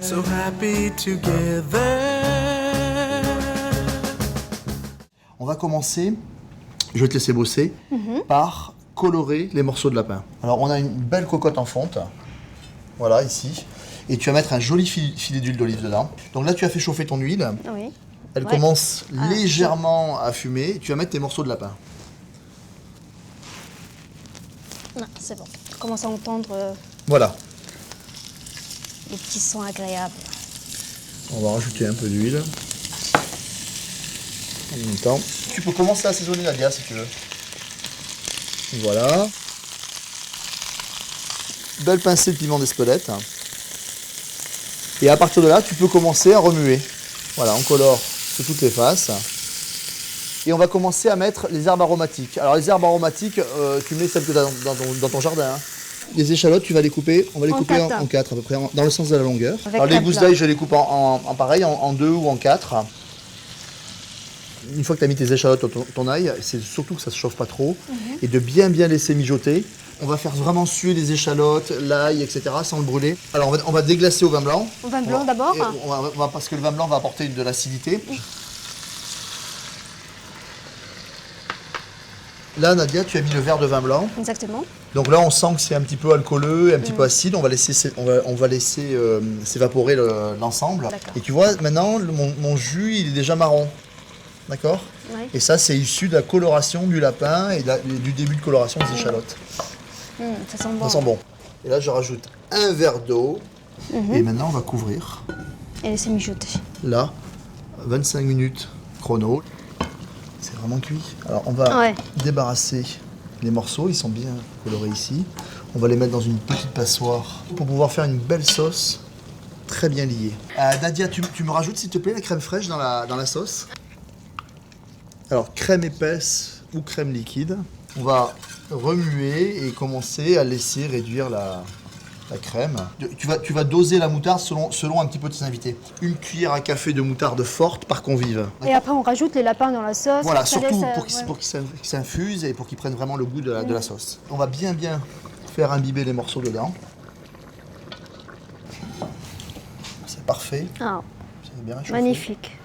So happy together. On va commencer, je vais te laisser bosser, par colorer les morceaux de lapin. Alors on a une belle cocotte en fonte, voilà ici, et tu vas mettre un joli filet d'huile d'olive dedans. Donc là tu as fait chauffer ton huile, Oui. elle commence légèrement à fumer, tu vas mettre tes morceaux de lapin. Non, c'est bon. On commence à entendre Voilà, les petits sons agréables. on va rajouter un peu d'huile. En même temps, tu peux commencer à assaisonner Nadia si tu veux. Voilà. Belle pincée de piment d'Espelette. Et à partir de là, tu peux commencer à remuer. Voilà, on colore sur toutes les faces. Et on va commencer à mettre les herbes aromatiques. Alors les herbes aromatiques, tu mets celles que tu as dans ton jardin. Hein. Les échalotes, tu vas les couper, on va les couper en 4 à peu près, dans le sens de la longueur. Avec alors les gousses plat. d'ail, je les coupe en pareil, en 2 ou en 4. Une fois que tu as mis tes échalotes dans ton ail, c'est surtout que ça ne se chauffe pas trop et de bien laisser mijoter. On va faire vraiment suer les échalotes, l'ail, etc. sans le brûler. Alors on va déglacer au vin blanc. Au vin blanc d'abord Parce que le vin blanc va apporter de l'acidité. Là, Nadia, tu as mis le verre de vin blanc. Exactement. Donc là, on sent que c'est un petit peu alcooleux et un petit peu acide. On va laisser s'évaporer l'ensemble. Et tu vois, maintenant, mon jus, il est déjà marron. D'accord ? Oui. Et ça, c'est issu de la coloration du lapin et du début de coloration des échalotes. Ça sent bon. Ça sent bon. Et là, je rajoute un verre d'eau. Et maintenant, on va couvrir. Et laisser mijoter. Là, 25 minutes chrono. C'est vraiment cuit. Alors, on va débarrasser les morceaux. Ils sont bien colorés ici. On va les mettre dans une petite passoire pour pouvoir faire une belle sauce très bien liée. Nadia, tu me rajoutes, s'il te plaît, la crème fraîche dans la sauce. Alors, crème épaisse ou crème liquide. On va remuer et commencer à laisser réduire la crème. Tu vas doser la moutarde selon un petit peu tes invités. Une cuillère à café de moutarde forte par convive. Et après, on rajoute les lapins dans la sauce. Voilà, surtout pour qu'ils s'infusent et pour qu'ils prennent vraiment le goût de la sauce. On va bien faire imbiber les morceaux dedans. C'est parfait. Ah, C'est bien réchauffé. magnifique.